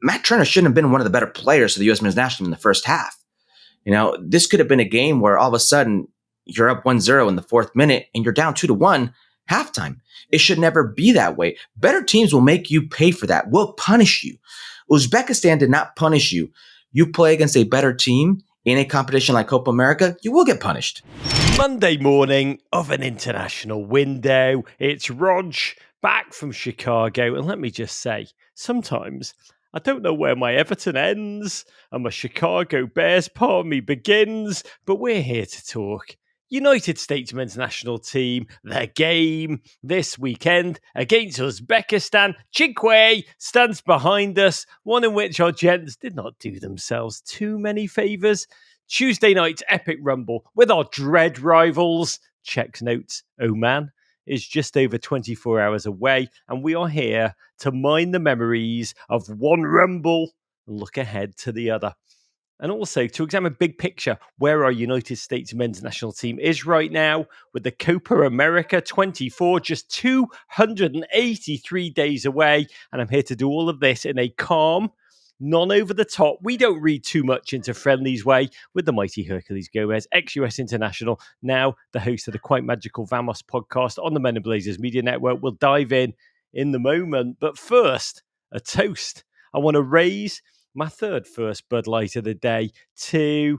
Matt Turner shouldn't have been one of the better players for the U.S. men's national team in the first half. This could have been a game where all of a sudden you're up 1-0 in the fourth minute and you're down 2-1 halftime. It should never be that way. Better teams will make you pay for that, will punish you. Uzbekistan did not punish you. You play against a better team in a competition like Copa America, you will get punished. Monday morning of an international window. It's Rog back from Chicago. And let me just say, sometimes I don't know where my Everton ends and my Chicago Bears part of me begins, but we're here to talk United States men's national team, their game this weekend against Uzbekistan. Chinque stands behind us, one in which our gents did not do themselves too many favours. Tuesday night's epic rumble with our dread rivals. Czechs notes, Oman is just over 24 hours away, and we are here to mine the memories of one rumble and look ahead to the other. And also to examine big picture where our United States men's national team is right now with the Copa America 24 just 283 days away. And I'm here to do all of this in a calm, non over the top. We don't read too much into friendlies way with the mighty Hercules Gomez, ex-US international, now the host of the quite magical Vamos podcast on the Men in Blazers Media Network. We'll dive in the moment. But first, a toast. I want to raise my third first Bud Light of the day to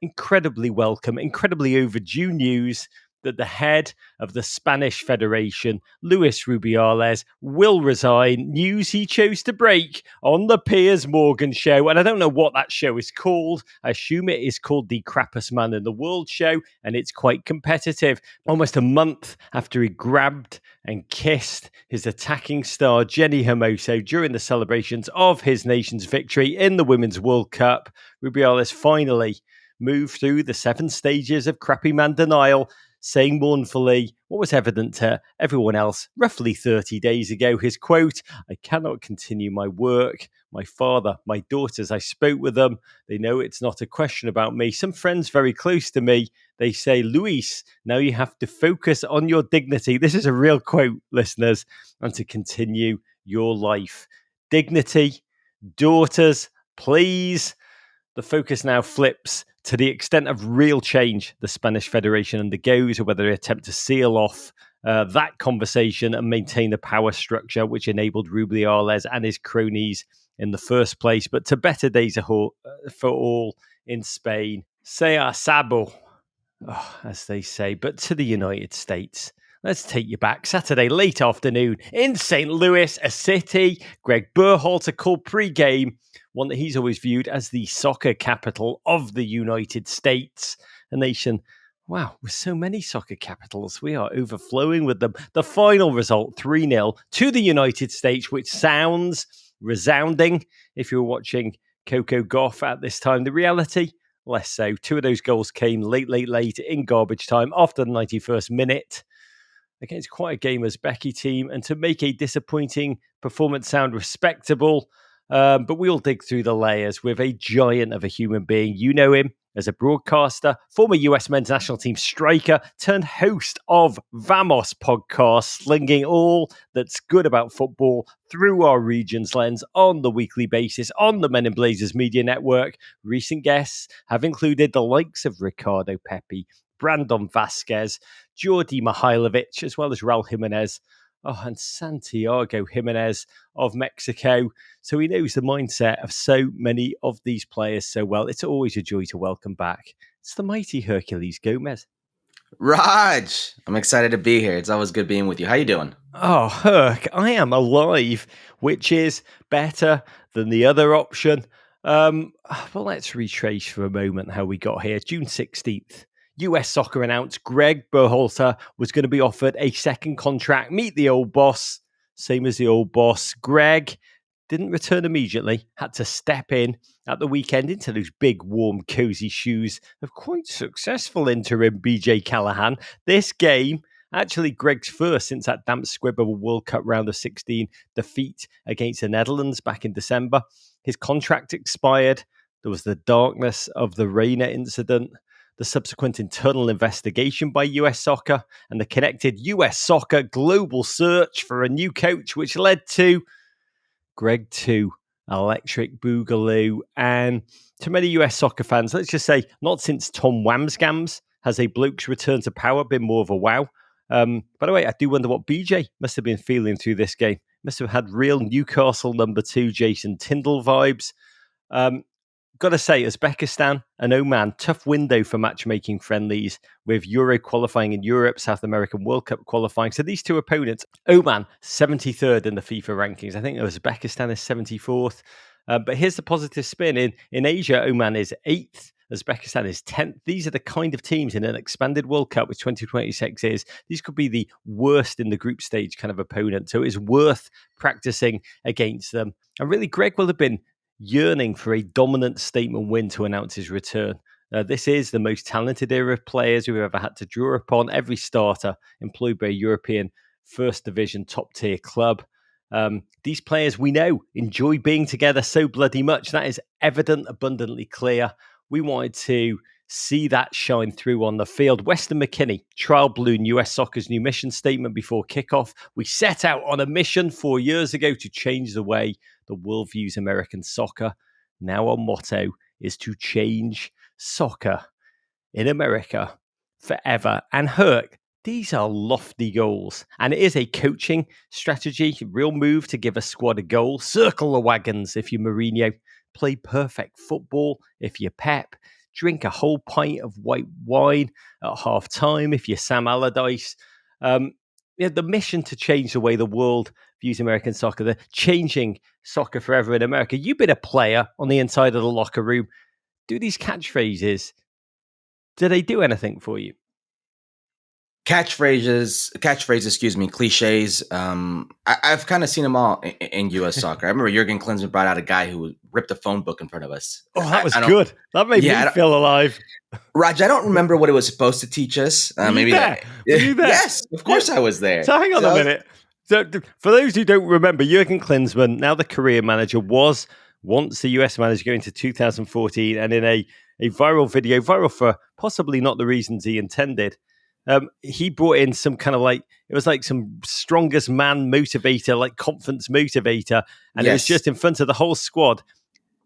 incredibly welcome, incredibly overdue news that the head of the Spanish Federation, Luis Rubiales, will resign. News he chose to break on the Piers Morgan show. And I don't know what that show is called. I assume it is called the Crappiest Man in the World show. And it's quite competitive. Almost a month after he grabbed and kissed his attacking star, Jenny Hermoso, during the celebrations of his nation's victory in the Women's World Cup, Rubiales finally moved through the 7 stages of crappy man denial, saying mournfully what was evident to everyone else roughly 30 days ago. His quote, "I cannot continue my work. My father, my daughters, I spoke with them. They know it's not a question about me. Some friends very close to me, they say, Luis, now you have to focus on your dignity." This is a real quote, listeners, and to continue your life. Dignity, daughters, please. The focus now flips to the extent of real change the Spanish Federation undergoes, or whether they attempt to seal off that conversation and maintain the power structure which enabled Rubiales and his cronies in the first place. But to better days for all in Spain. Sea sabo, as they say, but to the United States. Let's take you back. Saturday, late afternoon in St. Louis, a city Gregg Berhalter called pre-game, one that he's always viewed as the soccer capital of the United States. A nation, wow, with so many soccer capitals, we are overflowing with them. The final result, 3-0 to the United States, which sounds resounding if you were watching Coco Gauff at this time. The reality, less so. 2 of those goals came late in garbage time after the 91st minute against quite a gamer's Becky team, and to make a disappointing performance sound respectable. But we'll dig through the layers with a giant of a human being. You know him as a broadcaster, former US men's national team striker, turned host of Vamos podcast, slinging all that's good about football through our region's lens on the weekly basis on the Men in Blazers Media Network. Recent guests have included the likes of Ricardo Pepi, Brandon Vasquez, Jordi Mihailovic, as well as Raul Jimenez, and Santiago Jimenez of Mexico. So he knows the mindset of so many of these players so well. It's always a joy to welcome back. It's the mighty Hercules Gomez. Raj, I'm excited to be here. It's always good being with you. How you doing? Oh, Herc, I am alive, which is better than the other option. Well, let's retrace for a moment how we got here. June 16th. US Soccer announced Gregg Berhalter was going to be offered a second contract. Meet the old boss. Same as the old boss. Gregg didn't return immediately. Had to step in at the weekend into those big, warm, cozy shoes of quite successful interim BJ Callahan. This game, actually Gregg's first since that damp squib of a World Cup round of 16 defeat against the Netherlands back in December. His contract expired. There was the darkness of the Reina incident, the subsequent internal investigation by US Soccer, and the connected US Soccer global search for a new coach, which led to Gregg 2 electric boogaloo. And to many US soccer fans, let's just say, not since Tom Wamsgams has a bloke's return to power been more of a wow. By the way, I do wonder what BJ must have been feeling through this game. Must have had real Newcastle #2 Jason Tyndall vibes. Got to say, Uzbekistan and Oman, tough window for matchmaking friendlies with Euro qualifying in Europe, South American World Cup qualifying. So these two opponents, Oman, 73rd in the FIFA rankings. I think Uzbekistan is 74th. But here's the positive spin. In Asia, Oman is 8th. Uzbekistan is 10th. These are the kind of teams in an expanded World Cup, which 2026 is. These could be the worst in the group stage kind of opponent. So it is worth practicing against them. And really, Gregg will have been yearning for a dominant statement win to announce his return. This is the most talented era of players we've ever had to draw upon. Every starter employed by a European first division top tier club. These players we know enjoy being together so bloody much. That is evident, abundantly clear. We wanted to see that shine through on the field. Weston McKennie, trial balloon US Soccer's new mission statement before kickoff. We set out on a mission 4 years ago to change the way the world views American soccer. Now our motto is to change soccer in America forever. And Herc, these are lofty goals. And it is a coaching strategy, a real move to give a squad a goal. Circle the wagons if you're Mourinho. Play perfect football if you're Pep. Drink a whole pint of white wine at half time if you're Sam Allardyce. The mission to change the way the world views American soccer, the changing soccer forever in America. You've been a player on the inside of the locker room. Do these catchphrases, do they do anything for you? Catchphrases, cliches. I've kind of seen them all in U.S. soccer. I remember Jurgen Klinsmann brought out a guy who ripped a phone book in front of us. Oh, that was good. That made me feel alive. Raj, I don't remember what it was supposed to teach us. Were you there? Yes, of course I was there. So hang on a minute. So for those who don't remember, Jurgen Klinsmann, now the career manager, was once the US manager going into 2014, and in a viral video, viral for possibly not the reasons he intended, he brought in some kind of it was like some strongest man motivator, like conference motivator. And It was just in front of the whole squad.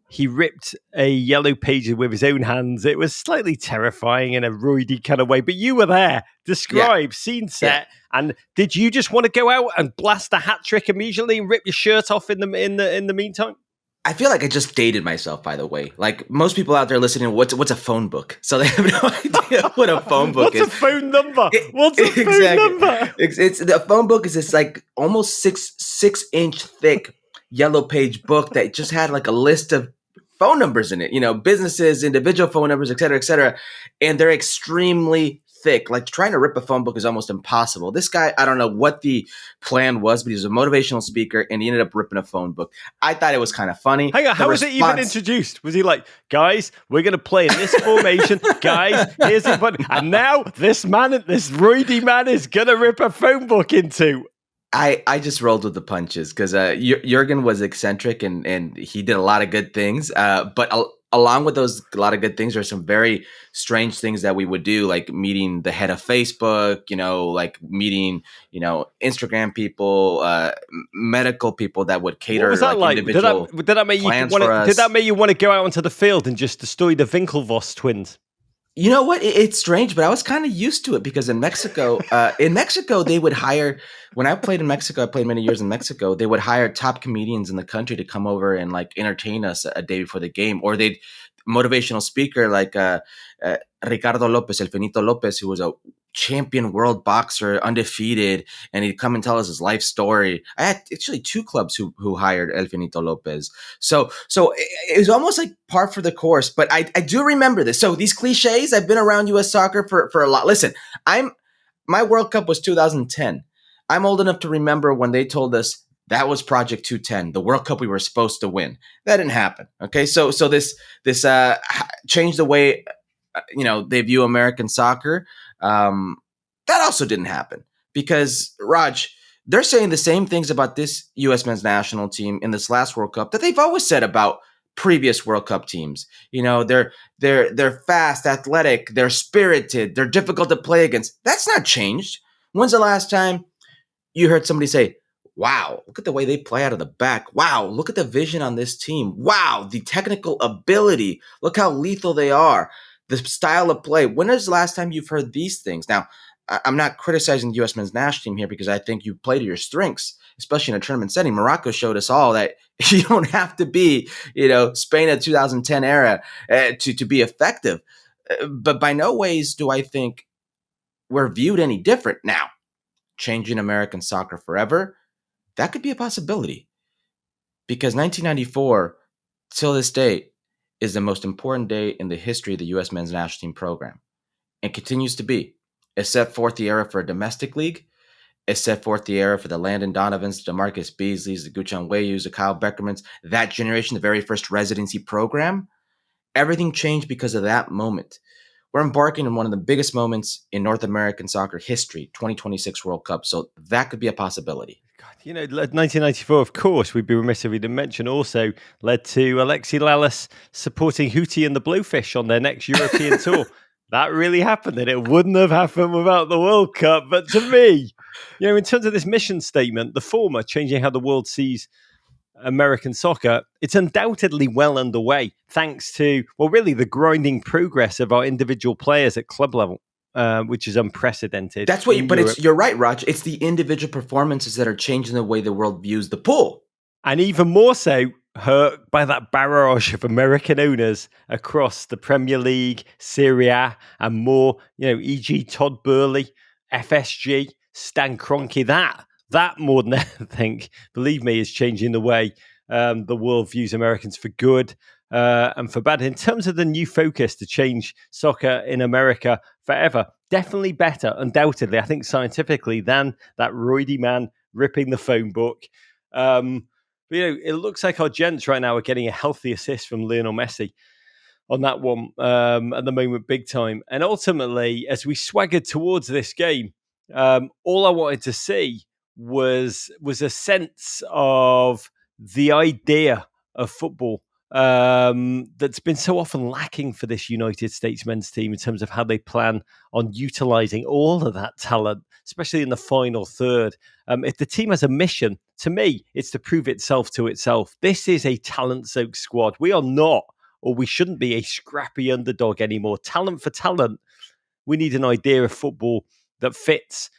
He ripped a yellow page with his own hands. It was slightly terrifying in a roidy kind of way, but you were there. Describe, scene set. And did you just want to go out and blast a hat trick immediately and rip your shirt off in the meantime? I feel like I just dated myself, by the way. Like most people out there listening, what's a phone book? So they have no idea what a phone book is. What's a phone number? What's a phone number? It's the phone book is this like almost six inch thick yellow page book that just had like a list of phone numbers in it, businesses, individual phone numbers, et cetera, and they're extremely thick. Like trying to rip a phone book is almost impossible. This guy, I don't know what the plan was, but he was a motivational speaker and he ended up ripping a phone book. I thought it was kind of funny. Hang on, how was it even introduced? Was he like, guys, we're going to play in this formation. Guys, here's the button. And now this roidy man is going to rip a phone book into. I just rolled with the punches because Jurgen was eccentric and he did a lot of good things. But along with those a lot of good things, there's some very strange things that we would do, like meeting the head of Facebook, like meeting, Instagram people, medical people that would cater. What was that like? Individual did that make you want to go out onto the field and just destroy the Winklevoss twins? You know what? It's strange, but I was kind of used to it because in Mexico, they would hire. When I played in Mexico, I played many years in Mexico. They would hire top comedians in the country to come over and entertain us a day before the game, or they'd motivational speaker like Ricardo Lopez, El Finito Lopez, who was a champion world boxer, undefeated, and he'd come and tell us his life story. I had actually two clubs who hired El Finito Lopez. So it was almost like par for the course, but I do remember this. So these cliches, I've been around US soccer for a lot. Listen, my World Cup was 2010. I'm old enough to remember when they told us that was Project 210, the World Cup we were supposed to win. That didn't happen. Okay. So this changed the way, they view American soccer. That also didn't happen because Raj, they're saying the same things about this U.S. men's national team in this last World Cup that they've always said about previous World Cup teams. They're fast, athletic, they're spirited, they're difficult to play against. That's not changed. When's the last time you heard somebody say, Wow, look at the way they play out of the back. Wow, look at the vision on this team. Wow, the technical ability. Look how lethal they are. The style of play. When is the last time you've heard these things? Now, I'm not criticizing the U.S. men's national team here because I think you play to your strengths, especially in a tournament setting. Morocco showed us all that you don't have to be, Spain at 2010 era to be effective. But by no ways do I think we're viewed any different now. Changing American soccer forever, that could be a possibility because 1994 till this date is the most important day in the history of the U.S. men's national team program and continues to be. It set forth the era for a domestic league. It set forth the era for the Landon Donovans, the DeMarcus Beasleys, the Guchan Weyus, the Kyle Beckermans, that generation, the very first residency program. Everything changed because of that moment. We're embarking on one of the biggest moments in North American soccer history, 2026 World Cup. So that could be a possibility. God, 1994, of course, we'd be remiss if we didn't mention, also led to Alexi Lalas supporting Houthi and the Blowfish on their next European tour. That really happened, and it wouldn't have happened without the World Cup. But to me, in terms of this mission statement, the former, changing how the world sees American soccer, it's undoubtedly well underway, thanks to, well, really the grinding progress of our individual players at club level. Which is unprecedented. That's what, you're right, Raj. It's the individual performances that are changing the way the world views the pool. And even more so, hurt by that barrage of American owners across the Premier League, Serie A, and more, e.g. Todd Burley, FSG, Stan Kroenke, that more than anything, believe me, is changing the way the world views Americans for good and for bad. In terms of the new focus to change soccer in America forever, definitely better, undoubtedly, I think scientifically, than that roidy man ripping the phone book. It looks like our gents right now are getting a healthy assist from Lionel Messi on that one at the moment, big time. And ultimately, as we swaggered towards this game, all I wanted to see was a sense of the idea of football that's been so often lacking for this United States men's team in terms of how they plan on utilizing all of that talent, especially in the final third. If the team has a mission, to me, it's to prove itself to itself. This is a talent-soaked squad. We are not, or we shouldn't be, a scrappy underdog anymore. Talent for talent, we need an idea of football that fits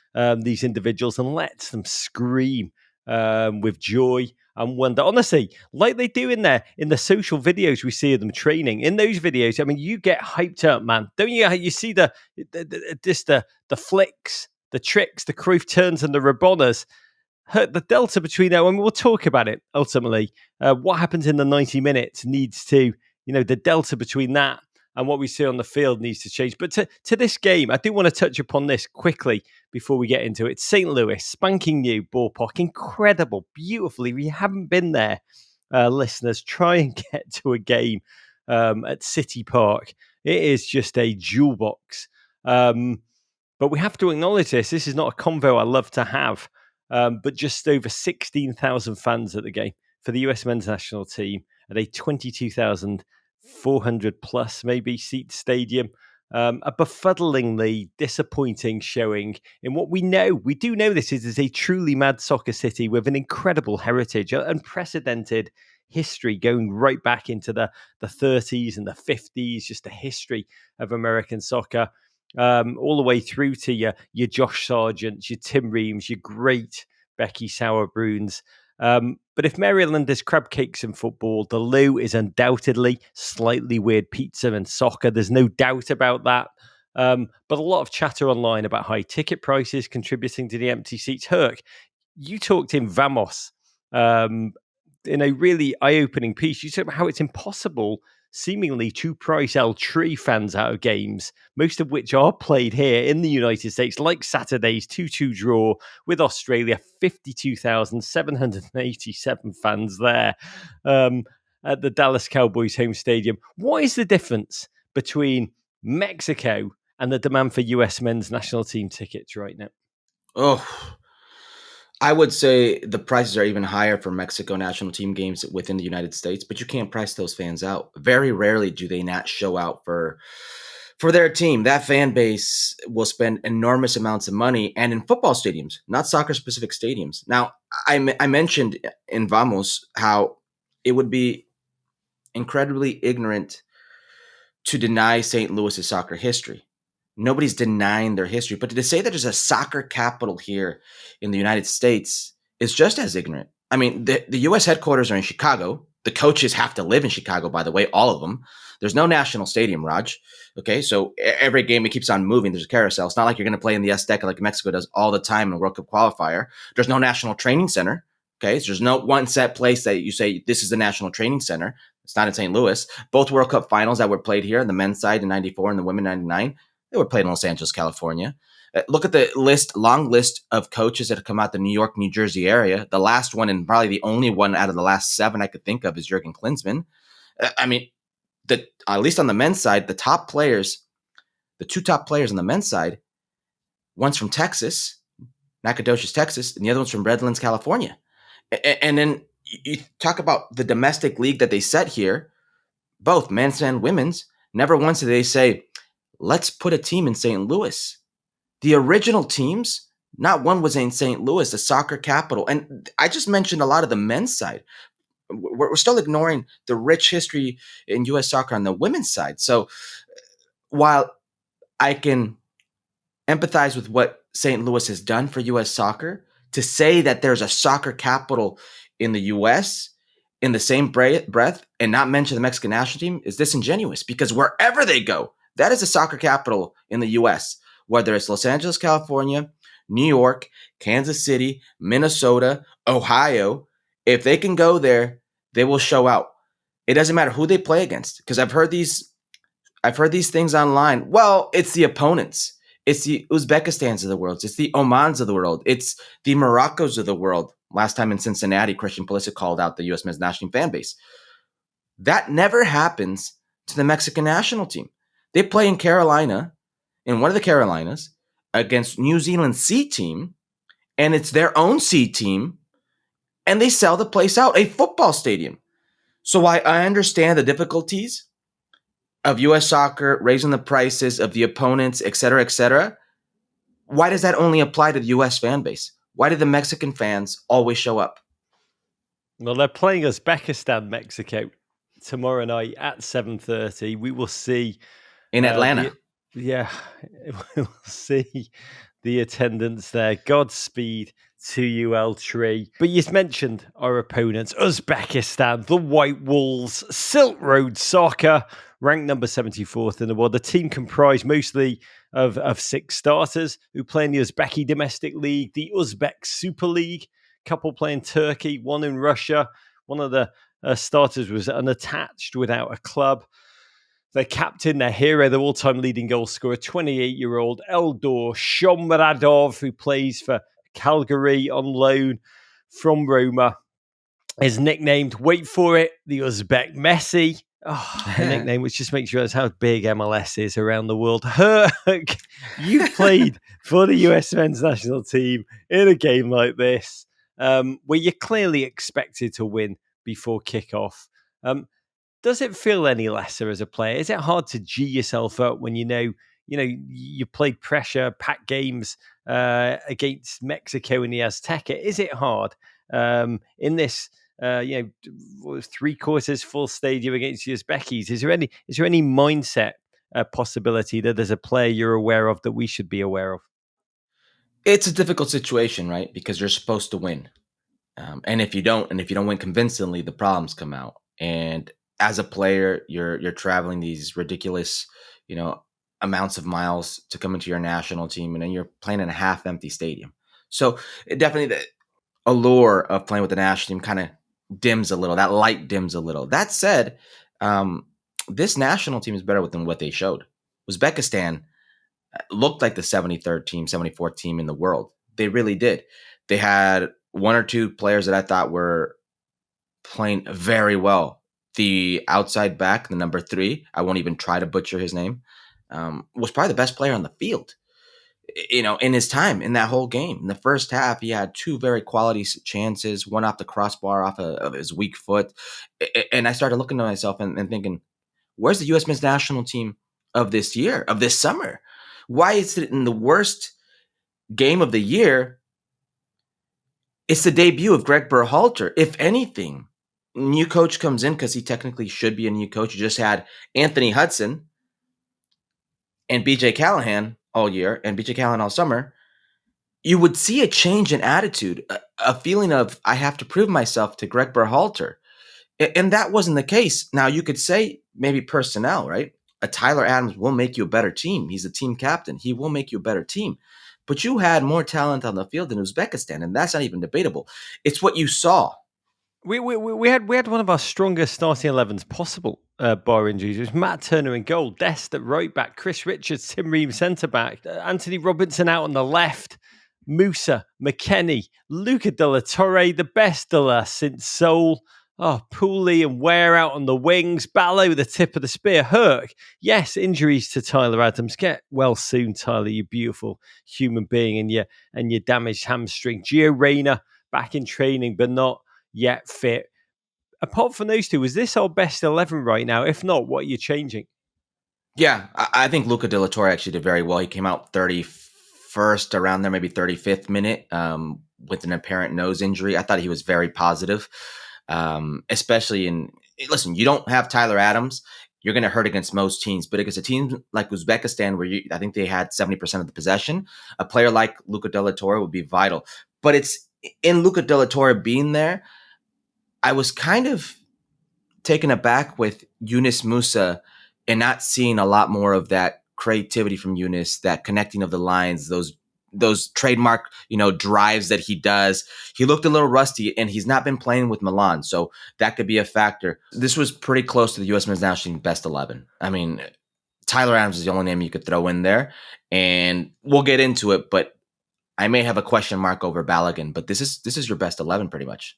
these individuals and lets them scream with joy and wonder. Honestly, like they do in the social videos we see of them training. In those videos, I mean, you get hyped up, man. Don't you? You see the flicks, the tricks, the Cruyff turns and the Rabonas. The delta between that, and we'll talk about it ultimately. What happens in the 90 minutes needs to, the delta between that and what we see on the field needs to change. But to this game, I do want to touch upon this quickly before we get into it. St. Louis, spanking new ballpark, incredible, beautifully. If you haven't been there, listeners, try and get to a game at City Park. It is just a jewel box. But we have to acknowledge this. This is not a convo I love to have. But just over 16,000 fans at the game for the US men's national team at a 22,400 plus maybe seat stadium. A befuddlingly disappointing showing in what we know. We do know this is a truly mad soccer city with an incredible heritage, unprecedented history going right back into the 30s and the 50s, just a history of American soccer. All the way through to your Josh Sargents, your Tim Reams, your great Becky Sauerbruns. But if Maryland is crab cakes in football, the Lou is undoubtedly slightly weird pizza and soccer. There's no doubt about that. But a lot of chatter online about high ticket prices contributing to the empty seats. Herc, you talked in Vamos in a really eye-opening piece. You talked about how it's impossible seemingly to price El Tri fans out of games, most of which are played here in the United States, like Saturday's 2-2 draw with Australia, 52,787 fans there at the Dallas Cowboys home stadium. What is the difference between Mexico and the demand for US men's national team tickets right now? Oh, I would say the prices are even higher for Mexico national team games within the United States, but you can't price those fans out. Very rarely do they not show out for For their team, that fan base will spend enormous amounts of money, and in football stadiums, not soccer specific stadiums. Now, I mentioned in Vamos how it would be incredibly ignorant to deny St. Louis's soccer history. Nobody's denying their history, but to say that there's a soccer capital here in the United States is just as ignorant. I mean, the U.S. headquarters are in Chicago. The coaches have to live in Chicago, by the way, all of them. There's no national stadium, Raj. Okay, so every game it keeps on moving. There's a carousel. It's not like you're going to play in the Azteca like Mexico does all the time in a World Cup qualifier. There's no national training center. Okay, so there's no one set place that you say this is the national training center. It's not in St. Louis. Both World Cup finals that were played here, the men's side in '94 and the women '99, they were played in Los Angeles, California. Look at the long list of coaches that have come out the New York, New Jersey area. The last one, and probably the only one out of the last 7 I could think of, is Jurgen Klinsmann. I mean, at least on the men's side, the two top players on the men's side, one's from Texas, Nacogdoches, Texas, and the other one's from Redlands, California. And then you talk about the domestic league that they set here, both men's and women's. Never once did they say, let's put a team in St. Louis. The original teams, not one was in St. Louis, the soccer capital. And I just mentioned a lot of the men's side. We're still ignoring the rich history in U.S. soccer on the women's side. So while I can empathize with what St. Louis has done for U.S. soccer, to say that there's a soccer capital in the U.S. in the same breath and not mention the Mexican national team is disingenuous, because wherever they go, that is a soccer capital in the U.S., whether it's Los Angeles, California, New York, Kansas City, Minnesota, Ohio. If they can go there, they will show out. It doesn't matter who they play against, because I've heard these things online. Well, it's the opponents. It's the Uzbekistans of the world. It's the Omans of the world. It's the Moroccos of the world. Last time in Cincinnati, Christian Pulisic called out the U.S. men's national team fan base. That never happens to the Mexican national team. They play in Carolina, in one of the Carolinas, against New Zealand's C team, and it's their own C team, and they sell the place out, a football stadium. So I understand the difficulties of U.S. soccer, raising the prices of the opponents, et cetera, et cetera. Why does that only apply to the U.S. fan base? Why do the Mexican fans always show up? Well, they're playing Uzbekistan, Mexico, tomorrow night at 7:30. We will see In Atlanta. we will see the attendance there. Godspeed to you, L3. But you mentioned our opponents, Uzbekistan, the White Wolves, Silk Road Soccer, ranked number 74th in the world. The team comprised mostly of 6 starters who play in the Uzbeki Domestic League, the Uzbek Super League, couple playing Turkey, one in Russia. One of the starters was unattached without a club. Their captain, their hero, their all-time leading goal scorer, 28-year-old Eldor Shomradov, who plays for Calgary on loan from Roma, is nicknamed, wait for it, the Uzbek Messi. Oh, a nickname which just makes you realize how big MLS is around the world. Herc, you played for the US men's national team in a game like this, where you're clearly expected to win before kickoff. Does it feel any lesser as a player? Is it hard to G yourself up when you played pressure-packed games against Mexico in the Azteca? Is it hard in this 3/4 full stadium against the Uzbekis? Is there any mindset possibility that there's a player you're aware of that we should be aware of? It's a difficult situation, right? Because you're supposed to win. And if you don't win convincingly, the problems come out. And as a player, you're traveling these ridiculous, amounts of miles to come into your national team, and then you're playing in a half-empty stadium. So definitely the allure of playing with the national team kind of dims a little. That light dims a little. That said, this national team is better than what they showed. Uzbekistan looked like the 73rd team, 74th team in the world. They really did. They had one or two players that I thought were playing very well. The outside back, the number 3, I won't even try to butcher his name, was probably the best player on the field. In his time in that whole game. In the first half, he had 2 very quality chances, one off the crossbar, off of his weak foot. And I started looking at myself and thinking, where's the U.S. men's national team of this year, of this summer. Why is it in the worst game of the year? It's the debut of Gregg Berhalter. If anything, new coach comes in because he technically should be a new coach. You just had Anthony Hudson and BJ Callahan all year and BJ Callahan all summer. You would see a change in attitude, a feeling of, I have to prove myself to Gregg Berhalter. And that wasn't the case. Now, you could say maybe personnel, right? A Tyler Adams will make you a better team. He's a team captain. He will make you a better team. But you had more talent on the field than Uzbekistan, and that's not even debatable. It's what you saw. We had one of our strongest starting 11s possible, bar injuries. It was Matt Turner in goal, Dest at right back, Chris Richards, Tim Ream centre back, Anthony Robinson out on the left, Musa, McKennie, Luca De La Torre, the best de la since Seoul. Oh, Pooley and Ware out on the wings, Ballo the tip of the spear, Herc. Yes, injuries to Tyler Adams. Get well soon, Tyler, you beautiful human being, and your damaged hamstring. Gio Reyna back in training, but not yet fit. Apart from those two, is this our best 11 right now? If not, what are you changing? Yeah, I think Luca De La Torre actually did very well. He came out 31st, around there, maybe 35th minute, with an apparent nose injury. I thought he was very positive, especially in, listen, you don't have Tyler Adams, you're going to hurt against most teams. But against a team like Uzbekistan, where I think they had 70% of the possession, a player like Luca De La Torre would be vital. But it's in Luca De La Torre being there, I was kind of taken aback with Yunus Musa and not seeing a lot more of that creativity from Yunus, that connecting of the lines, those trademark, drives that he does. He looked a little rusty, and he's not been playing with Milan, so that could be a factor. This was pretty close to the U.S. men's national team best 11. I mean, Tyler Adams is the only name you could throw in there, and we'll get into it, but I may have a question mark over Balogun, but this is your best 11 pretty much.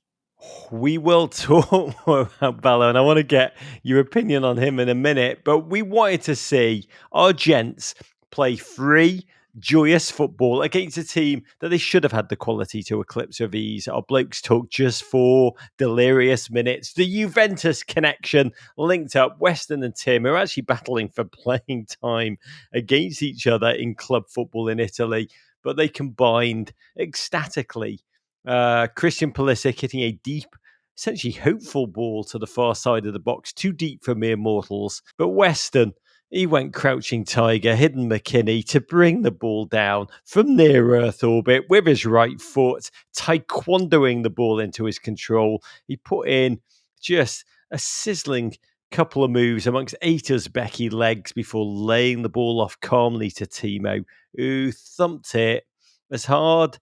We will talk more about Ballo, and I want to get your opinion on him in a minute. But we wanted to see our gents play free, joyous football against a team that they should have had the quality to eclipse with ease. Our blokes took just 4 delirious minutes. The Juventus connection linked up. Weston and Tim are actually battling for playing time against each other in club football in Italy, but they combined ecstatically. Christian Pulisic hitting a deep, essentially hopeful ball to the far side of the box, too deep for mere mortals. But Weston, he went crouching tiger, hidden McKennie to bring the ball down from near Earth orbit with his right foot, taekwondoing the ball into his control. He put in just a sizzling couple of moves amongst 8 Uzbeki legs before laying the ball off calmly to Timo, who thumped it as hard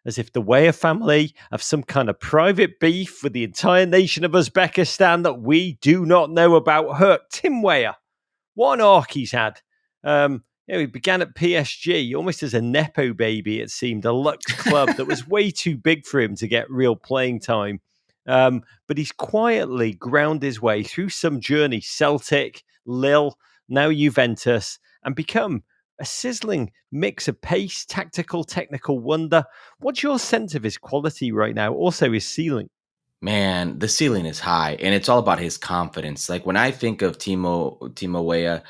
as if the Weah family have some kind of private beef with the entire nation of Uzbekistan that we do not know about. Herc, Tim Weah, what an arc he's had. He began at PSG almost as a Nepo baby, it seemed, a Lux club that was way too big for him to get real playing time. But he's quietly ground his way through some journey, Celtic, Lille, now Juventus, and become a sizzling mix of pace, tactical, technical wonder. What's your sense of his quality right now? Also, his ceiling. Man, the ceiling is high, and it's all about his confidence. Like when I think of Timo Weah,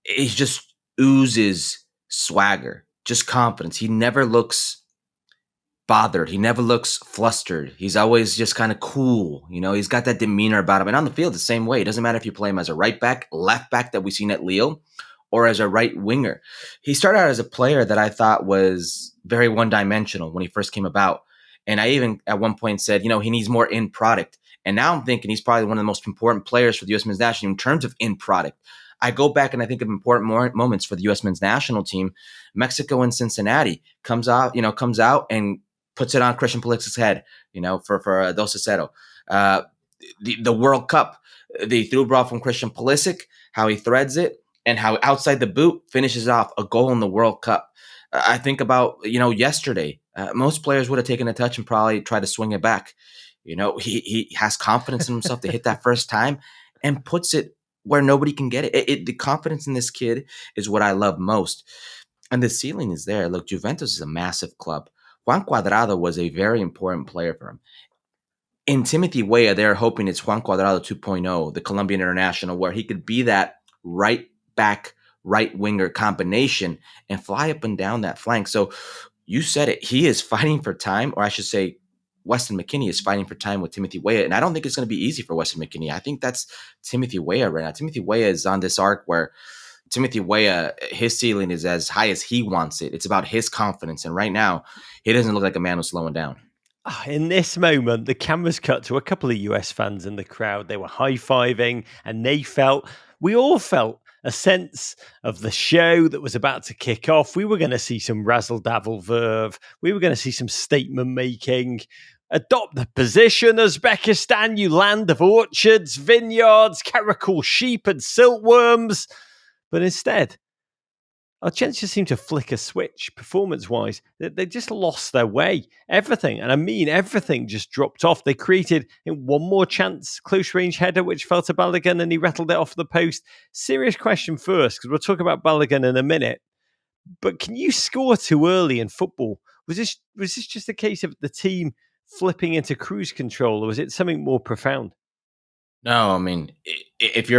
he just oozes swagger, just confidence. He never looks bothered. He never looks flustered. He's always just kind of cool. He's got that demeanor about him. And on the field, the same way. It doesn't matter if you play him as a right back, left back that we've seen at Lille, or as a right winger. He started out as a player that I thought was very one-dimensional when he first came about. And I even at one point said, he needs more in product. And now I'm thinking he's probably one of the most important players for the U.S. men's national team in terms of in product. I go back and I think of important moments for the U.S. men's national team. Mexico and Cincinnati comes out and puts it on Christian Pulisic's head, for Dos Cero. The World Cup, the through ball from Christian Pulisic, how he threads it, and how outside the boot finishes off a goal in the World Cup. I think about, yesterday, most players would have taken a touch and probably tried to swing it back. He has confidence in himself to hit that first time and puts it where nobody can get it. The confidence in this kid is what I love most. And the ceiling is there. Look, Juventus is a massive club. Juan Cuadrado was a very important player for him. In Timothy Weah, they're hoping it's Juan Cuadrado 2.0, the Colombian international, where he could be that right back right winger combination and fly up and down that flank. So you said it. He is fighting for time, or I should say, Weston McKennie is fighting for time with Timothy Weah. And I don't think it's going to be easy for Weston McKennie. I think that's Timothy Weah right now. Timothy Weah is on this arc where Timothy Weah, his ceiling is as high as he wants it. It's about his confidence. And right now, he doesn't look like a man who's slowing down. In this moment, the cameras cut to a couple of US fans in the crowd. They were high-fiving, and we all felt a sense of the show that was about to kick off. We were going to see some razzle-dazzle verve. We were going to see some statement-making. Adopt the position, Uzbekistan, you land of orchards, vineyards, caracal sheep, and silkworms. But instead, our Gents just seemed to flick a switch performance-wise. They just lost their way. Everything, and I mean everything, just dropped off. They created one more chance, close-range header, which fell to Balogun, and he rattled it off the post. Serious question first, because we'll talk about Balogun in a minute. But can you score too early in football? Was this just a case of the team flipping into cruise control, or was it something more profound? No, I mean, if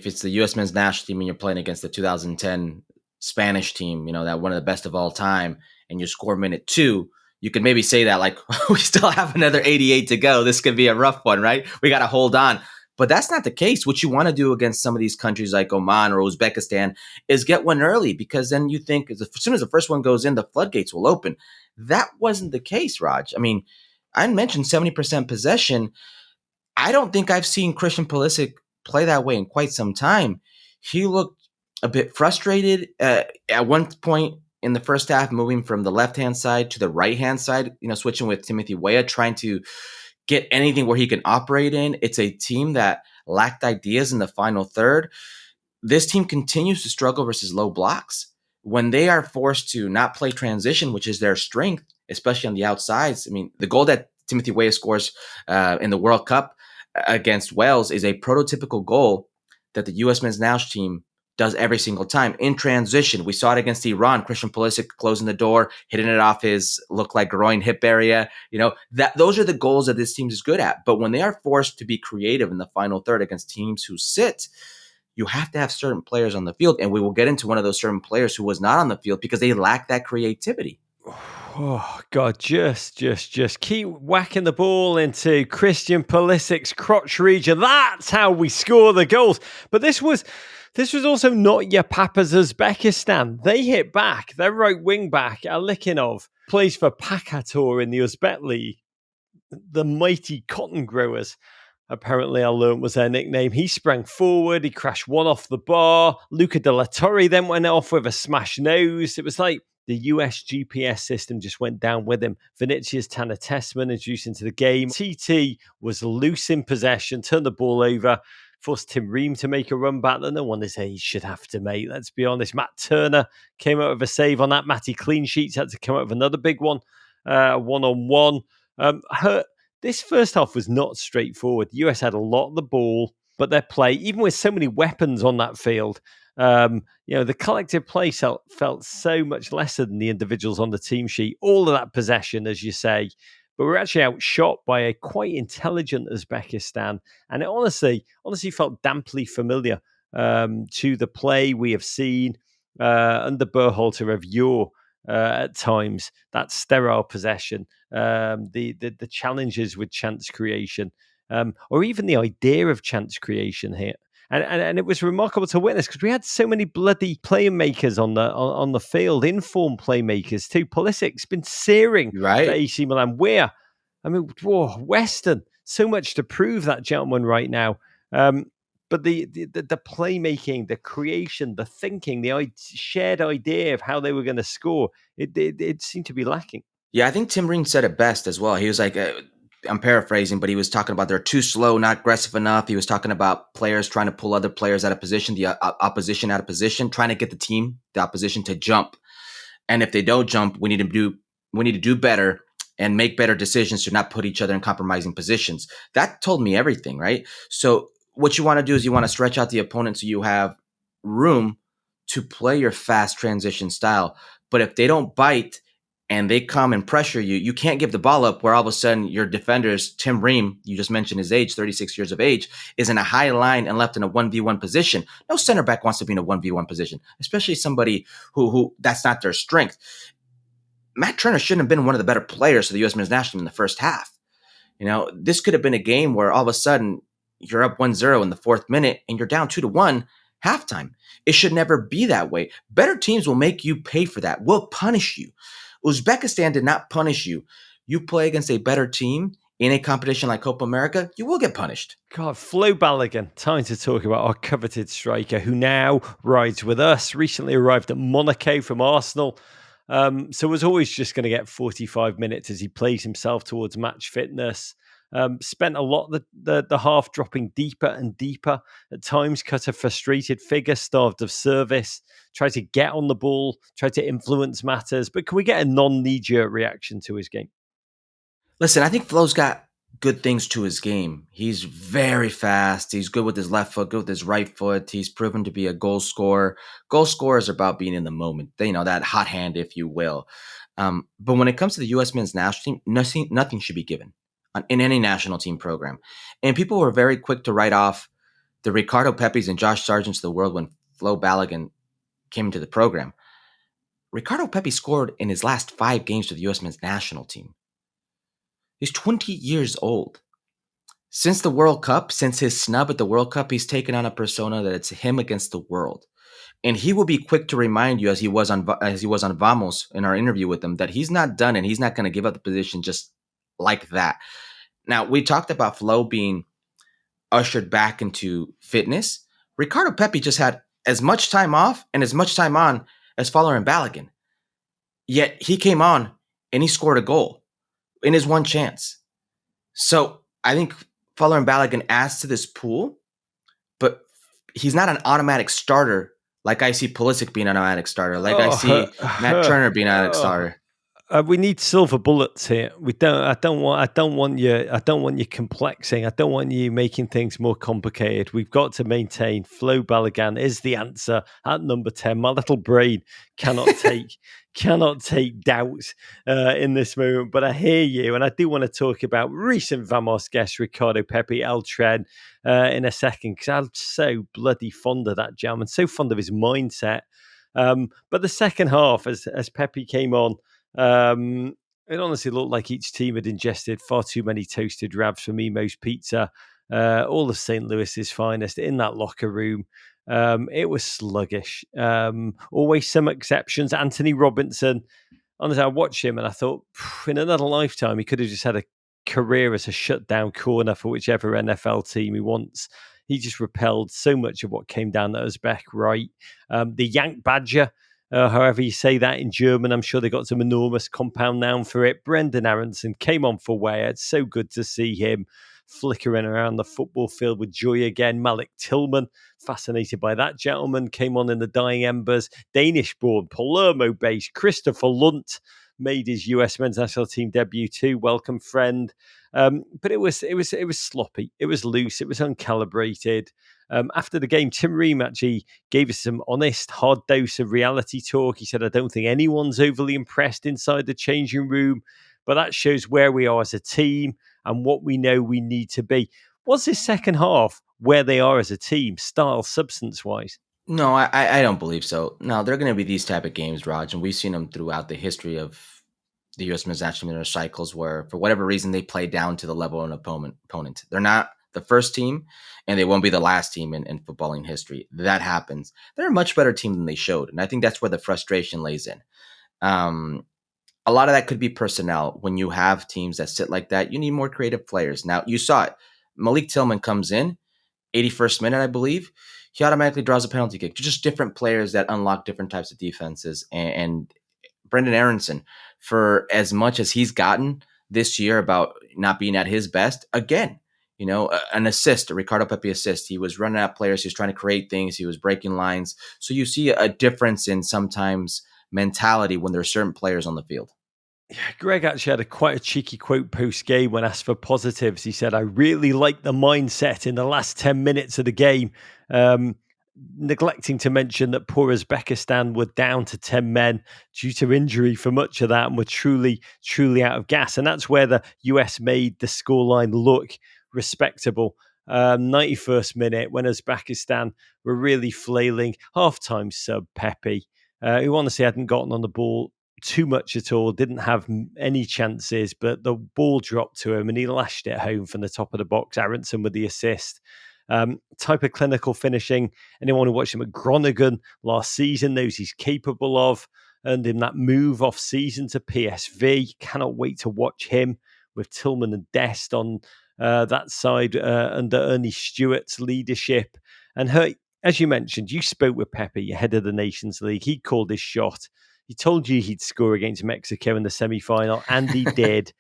it's the U.S. men's national team and you're playing against the 2010 Spanish team, that one of the best of all time, and you score minute 2, you can maybe say that like, we still have another 88 to go. This could be a rough one, right? We got to hold on. But that's not the case. What you want to do against some of these countries like Oman or Uzbekistan is get one early, because then you think as soon as the first one goes in, the floodgates will open. That wasn't the case, Raj. I mean, I mentioned 70% possession. I don't think I've seen Christian Pulisic play that way in quite some time. He looked a bit frustrated at one point in the first half, moving from the left-hand side to the right-hand side, switching with Timothy Weah, trying to get anything where he can operate in. It's a team that lacked ideas in the final third. This team continues to struggle versus low blocks. When they are forced to not play transition, which is their strength, especially on the outsides. I mean, the goal that Timothy Weah scores in the World Cup against Wales is a prototypical goal that the U.S. men's national team does every single time in transition. We saw it against Iran. Christian Pulisic closing the door, hitting it off his look like groin hip area. That those are the goals that this team is good at. But when they are forced to be creative in the final third against teams who sit, you have to have certain players on the field. And we will get into one of those certain players who was not on the field because they lack that creativity. Oh God! Just keep whacking the ball into Christian Pulisic's crotch region. That's how we score the goals. But this was also not your papa's Uzbekistan. They hit back. Their right wing back, Alikinov, plays for Pakator in the Uzbek League. The mighty cotton growers, apparently I learned was their nickname. He sprang forward. He crashed one off the bar. Luca De La Torre then went off with a smashed nose. It was like the US GPS system just went down with him. Vinicius Tanner Tessman introduced into the game. TT was loose in possession, turned the ball over, forced Tim Ream to make a run back that no one his age should have to make. Let's be honest. Matt Turner came out with a save on that. Matty Clean Sheets had to come out with another big one, one-on-one. This first half was not straightforward. The US had a lot of the ball, but their play, even with so many weapons on that field, the collective play felt so much lesser than the individuals on the team sheet. All of that possession, as you say, but we're actually outshot by a quite intelligent Uzbekistan, and it honestly felt damply familiar to the play we have seen under Berhalter of yore. At times, that sterile possession, the challenges with chance creation, or even the idea of chance creation here. And it was remarkable to witness because we had so many bloody playmakers on the field, informed playmakers too. Pulisic's been searing Right. for AC Milan. Weston, so much to prove, that gentleman right now. But the playmaking, the creation, the thinking, the shared idea of how they were going to score, it seemed to be lacking. Yeah, I think Tim Ream said it best as well. He was like, I'm paraphrasing, but he was talking about they're too slow, not aggressive enough. He was talking about players trying to pull other players out of position, the opposition out of position, trying to get the opposition to jump. And if they don't jump, we need to do better and make better decisions to not put each other in compromising positions. That told me everything, right? So what you want to do is you want to stretch out the opponent so you have room to play your fast transition style. But if they don't bite and they come and pressure you, you can't give the ball up where all of a sudden your defenders, Tim Ream, you just mentioned his age, 36 years of age, is in a high line and left in a 1v1 position. No center back wants to be in a 1v1 position, especially somebody who that's not their strength. Matt Turner shouldn't have been one of the better players for the U.S. men's national team in the first half. This could have been a game where all of a sudden you're up 1-0 in the fourth minute and you're down 2-1 halftime. It should never be that way. Better teams will make you pay for that, will punish you. Uzbekistan did not punish you. You play against a better team in a competition like Copa America, you will get punished. God, Flo Balogun, time to talk about our coveted striker who now rides with us, recently arrived at Monaco from Arsenal. So was always just going to get 45 minutes as he plays himself towards match fitness. Spent a lot the half dropping deeper and deeper. At times cut a frustrated figure, starved of service, tried to get on the ball, tried to influence matters. But can we get a non-knee-jerk reaction to his game? Listen, I think Flo's got good things to his game. He's very fast. He's good with his left foot, good with his right foot. He's proven to be a goal scorer. Goal scorers are about being in the moment, that hot hand, if you will. But when it comes to the U.S. men's national team, nothing should be given in any national team program. And people were very quick to write off the Ricardo Pepes and Josh Sargents of the world when Flo Balogun came into the program. Ricardo Pepe scored in his last 5 games for the U.S. men's national team. He's 20 years old. Since the World Cup, since his snub at the World Cup, he's taken on a persona that it's him against the world. And he will be quick to remind you, as he was on Vamos in our interview with him, that he's not done and he's not going to give up the position just like that. Now, we talked about Flo being ushered back into fitness. Ricardo Pepe just had as much time off and as much time on as Fowler and Balogun. Yet he came on and he scored a goal in his one chance. So I think Fowler and Balogun adds to this pool, but he's not an automatic starter like I see Pulisic being an automatic starter, like I see Matt Turner being an automatic starter. We need silver bullets here. We don't. I don't want you complexing. I don't want you making things more complicated. We've got to maintain Flo Balogun is the answer at number 10. My little brain cannot take doubt in this moment. But I hear you, and I do want to talk about recent Vamos guest Ricardo Pepe El Tren in a second because I'm so bloody fond of that jam and so fond of his mindset. But the second half, as Pepe came on. It honestly looked like each team had ingested far too many toasted rabs from Emo's Pizza, all of St. Louis's finest in that locker room. It was sluggish. Always some exceptions. Anthony Robinson, honestly, I watched him and I thought, in another lifetime, he could have just had a career as a shutdown corner for whichever NFL team he wants. He just repelled so much of what came down the Uzbek right. The Yank Badger, however you say that in German, I'm sure they got some enormous compound noun for it. Brendan Aronson came on for Weah. It's so good to see him flickering around the football field with joy again. Malik Tillman, fascinated by that gentleman, came on in the dying embers. Danish-born, Palermo-based Christopher Lunt made his US men's national team debut too. Welcome, friend. But it was sloppy. It was loose. It was uncalibrated. After the game, Tim Ream actually gave us some honest, hard dose of reality talk. He said, I don't think anyone's overly impressed inside the changing room, but that shows where we are as a team and what we know we need to be. Was this second half where they are as a team, style, substance-wise? No, I don't believe so. No, they're going to be these type of games, Raj, and we've seen them throughout the history of the U.S. men's national team cycles where, for whatever reason, they play down to the level of an opponent. They're not the first team, and they won't be the last team in footballing history. That happens. They're a much better team than they showed, and I think that's where the frustration lays in. A lot of that could be personnel. When you have teams that sit like that, you need more creative players. Now, you saw it. Malik Tillman comes in, 81st minute, I believe. He automatically draws a penalty kick. Just different players that unlock different types of defenses. And Brendan Aronson, for as much as he's gotten this year about not being at his best, again, an assist, a Ricardo Pepe assist. He was running at players. He was trying to create things. He was breaking lines. So you see a difference in sometimes mentality when there are certain players on the field. Yeah, Greg actually had quite a cheeky quote post-game when asked for positives. He said, I really liked the mindset in the last 10 minutes of the game. neglecting to mention that poor Uzbekistan were down to 10 men due to injury for much of that and were truly, truly out of gas. And that's where the US made the scoreline look respectable. 91st minute, when Uzbekistan were really flailing, halftime sub Pepe, who honestly hadn't gotten on the ball too much at all, didn't have any chances, but the ball dropped to him and he lashed it home from the top of the box. Aronson with the assist. Type of clinical finishing. Anyone who watched him at Groningen last season knows he's capable of. And in that move off season to PSV, cannot wait to watch him with Tillman and Dest on that side under Ernie Stewart's leadership. And as you mentioned, you spoke with Pepe ahead of the Nations League. He called his shot. He told you he'd score against Mexico in the semi-final, and he did.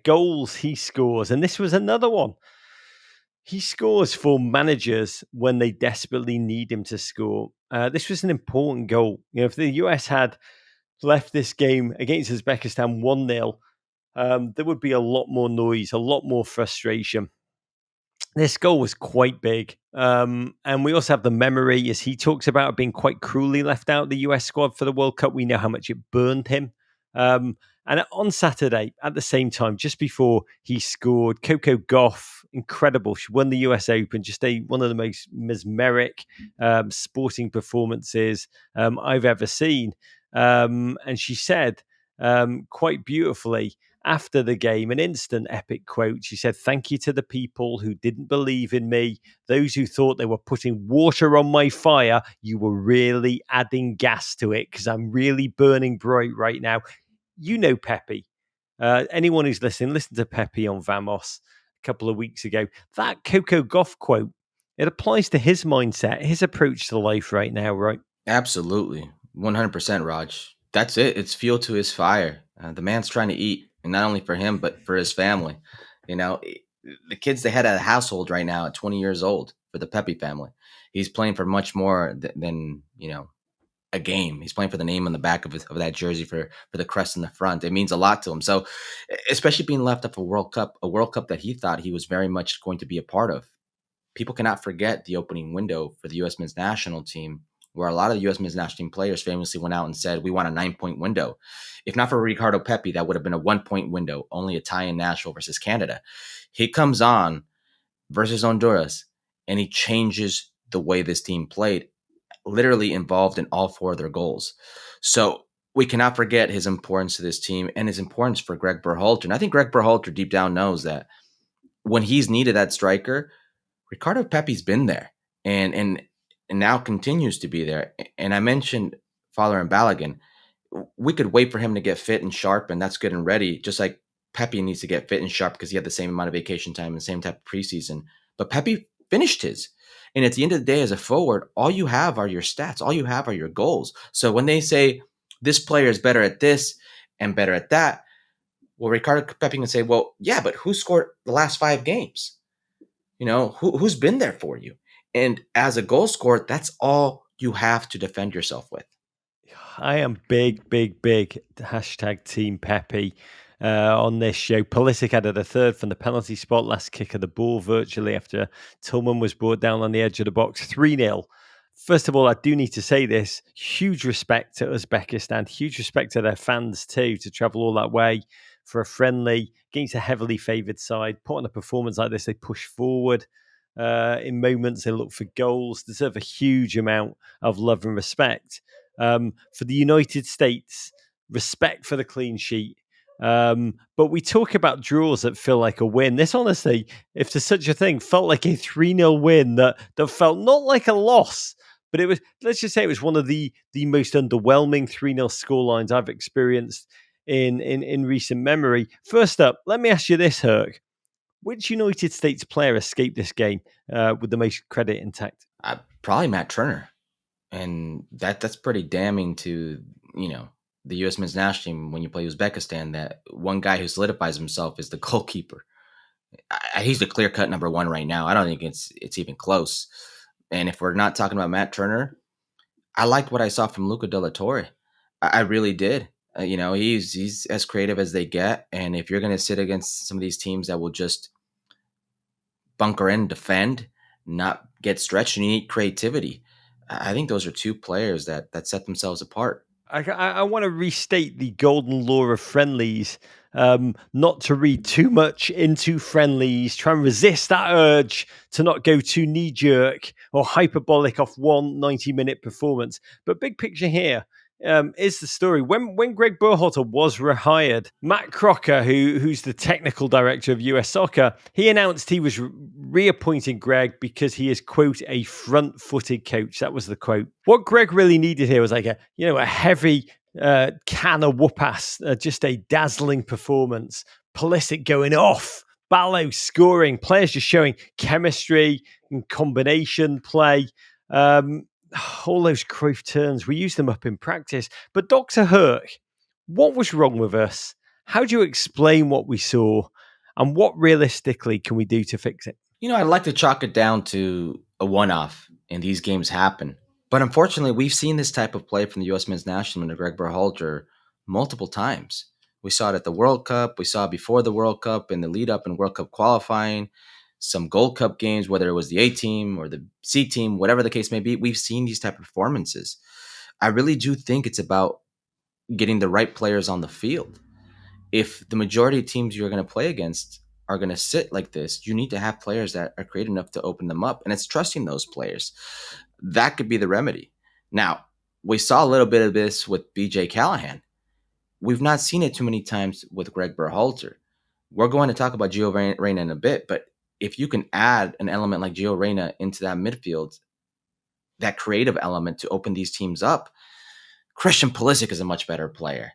Goals he scores, and this was another one. He scores for managers when they desperately need him to score. This was an important goal. If the US had left this game against Uzbekistan 1-0, there would be a lot more noise, a lot more frustration. This goal was quite big. And we also have the memory, as he talks about, being quite cruelly left out the US squad for the World Cup. We know how much it burned him. And on Saturday, at the same time, just before he scored, Coco Gauff, incredible. She won the US Open, just one of the most mesmeric sporting performances I've ever seen. And she said quite beautifully, after the game, an instant epic quote. She said, "Thank you to the people who didn't believe in me, those who thought they were putting water on my fire. You were really adding gas to it because I'm really burning bright right now." You know Pepe. Anyone who's listening, listen to Pepe on Vamos a couple of weeks ago. That Coco Gauff quote, it applies to his mindset, his approach to life right now, right? Absolutely. 100%, Raj. That's it. It's fuel to his fire. The man's trying to eat, and not only for him, but for his family. You know, the kids they had a household right now at 20 years old for the Pepe family. He's playing for much more than a game. He's playing for the name on the back of that jersey, for the crest in the front. It means a lot to him. So, especially being left off a World Cup that he thought he was very much going to be a part of. People cannot forget the opening window for the U.S. men's national team, where a lot of the U.S. men's national team players famously went out and said, "We want a 9-point window." If not for Ricardo Pepi, that would have been a 1-point window, only a tie in Nashville versus Canada. He comes on versus Honduras, and he changes the way this team played, literally involved in all four of their goals. So we cannot forget his importance to this team and his importance for Gregg Berhalter. And I think Gregg Berhalter deep down knows that when he's needed that striker, Ricardo Pepi's been there and now continues to be there. And I mentioned Fowler and Balogun. We could wait for him to get fit and sharp, and that's good and ready, just like Pepe needs to get fit and sharp because he had the same amount of vacation time and the same type of preseason. But Pepe finished his. And at the end of the day, as a forward, all you have are your stats. All you have are your goals. So when they say this player is better at this and better at that, well, Ricardo Pepi can say, well, yeah, but who scored the last 5 games? Who's been there for you? And as a goal scorer, that's all you have to defend yourself with. I am big hashtag Team Pepe on this show. Pulisic added a third from the penalty spot, last kick of the ball virtually after Tillman was brought down on the edge of the box, 3-0. First of all, I do need to say this. Huge respect to Uzbekistan, huge respect to their fans too, to travel all that way for a friendly against a heavily favoured side. Put on a performance like this, they push forward. In moments, they look for goals, deserve a huge amount of love and respect. For the United States, respect for the clean sheet. But we talk about draws that feel like a win. This, honestly, if there's such a thing, felt like a 3-0 win that felt not like a loss, but it was, let's just say it was one of the most underwhelming 3-0 scorelines I've experienced in recent memory. First up, let me ask you this, Herc. Which United States player escaped this game with the most credit intact? Probably Matt Turner. And that's pretty damning to, the U.S. men's national team when you play Uzbekistan, that one guy who solidifies himself is the goalkeeper. He's the clear-cut number one right now. I don't think it's even close. And if we're not talking about Matt Turner, I liked what I saw from Luca De La Torre. I really did. He's as creative as they get. And if you're going to sit against some of these teams that will just bunker in, defend, not get stretched, and you need creativity. I think those are two players that set themselves apart. I want to restate the golden law of friendlies, not to read too much into friendlies, try and resist that urge to not go too knee jerk or hyperbolic off one 90-minute performance. But big picture here, is the story. When Gregg Berhalter was rehired, Matt Crocker, who's the technical director of US Soccer, he announced he was reappointing Gregg because he is, quote, a front-footed coach. That was the quote. What Gregg really needed here was like a heavy can of whoop-ass, just a dazzling performance. Pulisic going off, Ballo scoring, players just showing chemistry and combination play. All those Cruyff turns, we use them up in practice. But Dr. Herc, what was wrong with us? How do you explain what we saw? And what realistically can we do to fix it? I'd like to chalk it down to a one-off, and these games happen. But unfortunately, we've seen this type of play from the U.S. men's national under Gregg Berhalter multiple times. We saw it at the World Cup. We saw it before the World Cup, in the lead-up in World Cup qualifying, some Gold Cup games, whether it was the A team or the C team, whatever the case may be. We've seen these type of performances. I really do think it's about getting the right players on the field. If the majority of teams you're going to play against are going to sit like this, you need to have players that are creative enough to open them up. And it's trusting those players. That could be the remedy. Now, we saw a little bit of this with BJ Callahan. We've not seen it too many times with Gregg Berhalter. We're going to talk about Gio Reyna in a bit, but if you can add an element like Gio Reyna into that midfield, that creative element to open these teams up, Christian Pulisic is a much better player.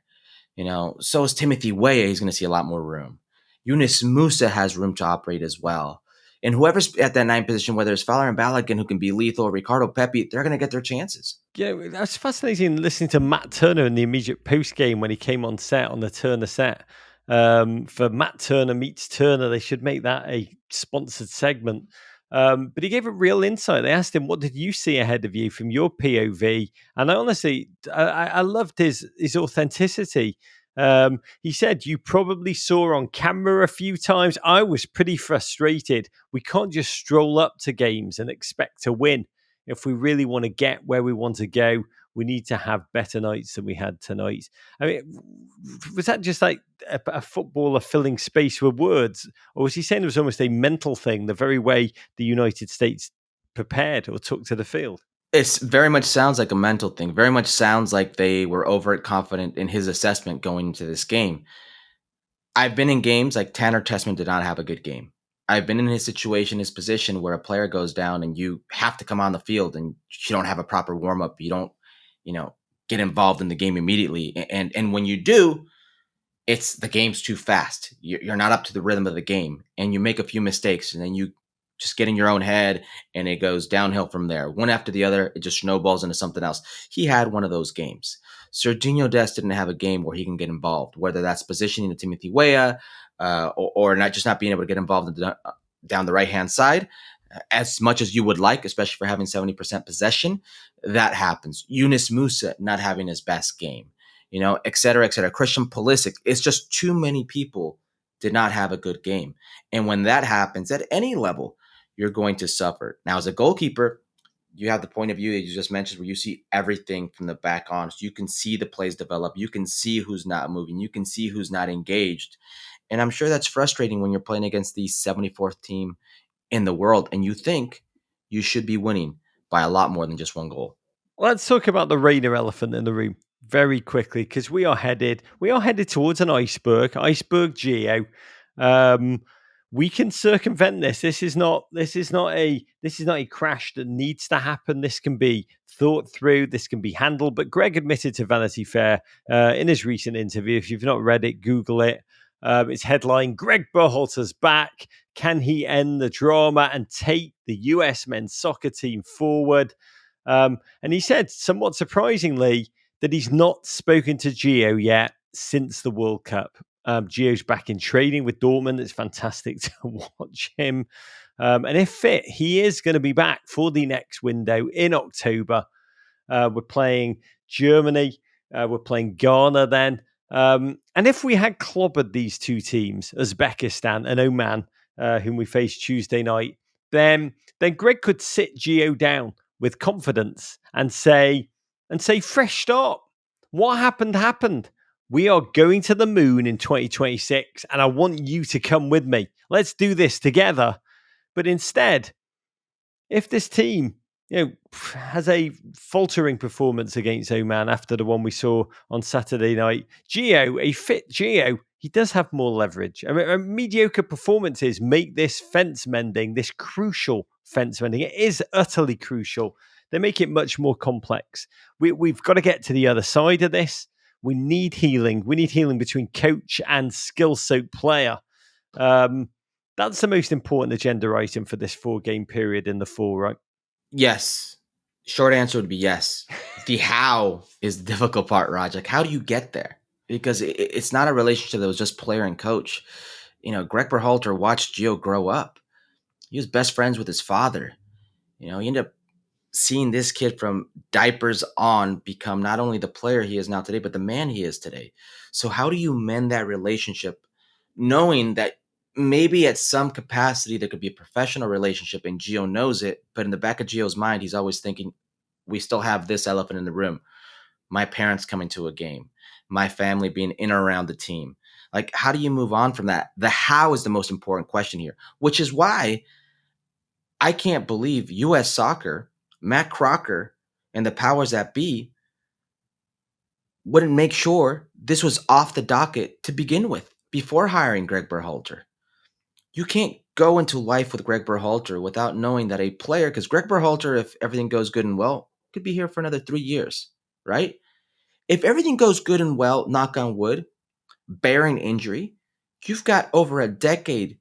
So is Timothy Weah. He's going to see a lot more room. Yunus Musa has room to operate as well. And whoever's at that 9 position, whether it's Fowler and Balogun, who can be lethal, or Ricardo Pepi, they're going to get their chances. Yeah, that's fascinating listening to Matt Turner in the immediate post game when he came on set on the Turner set. For Matt Turner meets Turner, they should make that a sponsored segment. But he gave a real insight. They asked him, "What did you see ahead of you from your POV?" And I loved his authenticity. He said, "You probably saw on camera a few times. I was pretty frustrated. We can't just stroll up to games and expect to win. If we really want to get where we want to go, we need to have better nights than we had tonight." I mean, was that just like a footballer filling space with words? Or was he saying it was almost a mental thing, the very way the United States prepared or took to the field? It's very much sounds like a mental thing. Very much sounds like they were overconfident in his assessment going into this game. I've been in games like Tanner Tessman did not have a good game. I've been in his situation, his position where a player goes down and you have to come on the field and you don't have a proper warm up. You don't, get involved in the game immediately. And when you do, it's the game's too fast. You're not up to the rhythm of the game, and you make a few mistakes, and then you just get in your own head, and it goes downhill from there. One after the other, it just snowballs into something else. He had one of those games. Serginho Dest didn't have a game where he can get involved, whether that's positioning to Timothy Weah, or not being able to get involved down the right hand side as much as you would like, especially for having 70% possession. That happens. Yunus Musa not having his best game, et cetera, et cetera. Christian Pulisic. It's just too many people did not have a good game. And when that happens at any level, you're going to suffer. Now, as a goalkeeper, you have the point of view that you just mentioned where you see everything from the back on. So you can see the plays develop. You can see who's not moving. You can see who's not engaged. And I'm sure that's frustrating when you're playing against the 74th team in the world and you think you should be winning by a lot more than just one goal. Let's talk about the Rainer elephant in the room very quickly, because we are headed towards an iceberg geo. We can circumvent this. This is not a crash that needs to happen. This can be thought through. This can be handled. But Gregg admitted to Vanity Fair in his recent interview. If you've not read it, Google it. It's headline: Gregg Berhalter's back. Can he end the drama and take the US men's soccer team forward? And he said, somewhat surprisingly, that he's not spoken to Gio yet since the World Cup. Gio's back in training with Dortmund. It's fantastic to watch him. And if fit, he is going to be back for the next window in October. We're playing Germany. We're playing Ghana then. And if we had clobbered these two teams, Uzbekistan and Oman, whom we faced Tuesday night, then Gregg could sit Gio down with confidence and say, fresh start. What happened happened. We are going to the moon in 2026, and I want you to come with me. Let's do this together. But instead, if this team, has a faltering performance against Oman after the one we saw on Saturday night, a fit Gio, he does have more leverage. I mean, mediocre performances make this crucial fence mending. It is utterly crucial. They make it much more complex. We've got to get to the other side of this. We need healing. We need healing between coach and skill-soaked player. That's the most important agenda item for this 4-game period in the fall, right? Yes. Short answer would be yes. The how is the difficult part, Raj. Like, how do you get there? Because it's not a relationship that was just player and coach. Gregg Berhalter watched Gio grow up. He was best friends with his father. He ended up seeing this kid from diapers on become not only the player he is now today, but the man he is today. So how do you mend that relationship knowing that maybe at some capacity there could be a professional relationship and Gio knows it, but in the back of Gio's mind, he's always thinking, we still have this elephant in the room. My parents coming to a game, my family being in or around the team. Like, how do you move on from that? The how is the most important question here, which is why I can't believe U.S. Soccer, Matt Crocker, and the powers that be wouldn't make sure this was off the docket to begin with before hiring Gregg Berhalter. You can't go into life with Gregg Berhalter without knowing that a player, because Gregg Berhalter, if everything goes good and well, could be here for another 3 years, right? If everything goes good and well, knock on wood, bearing injury, you've got over a decade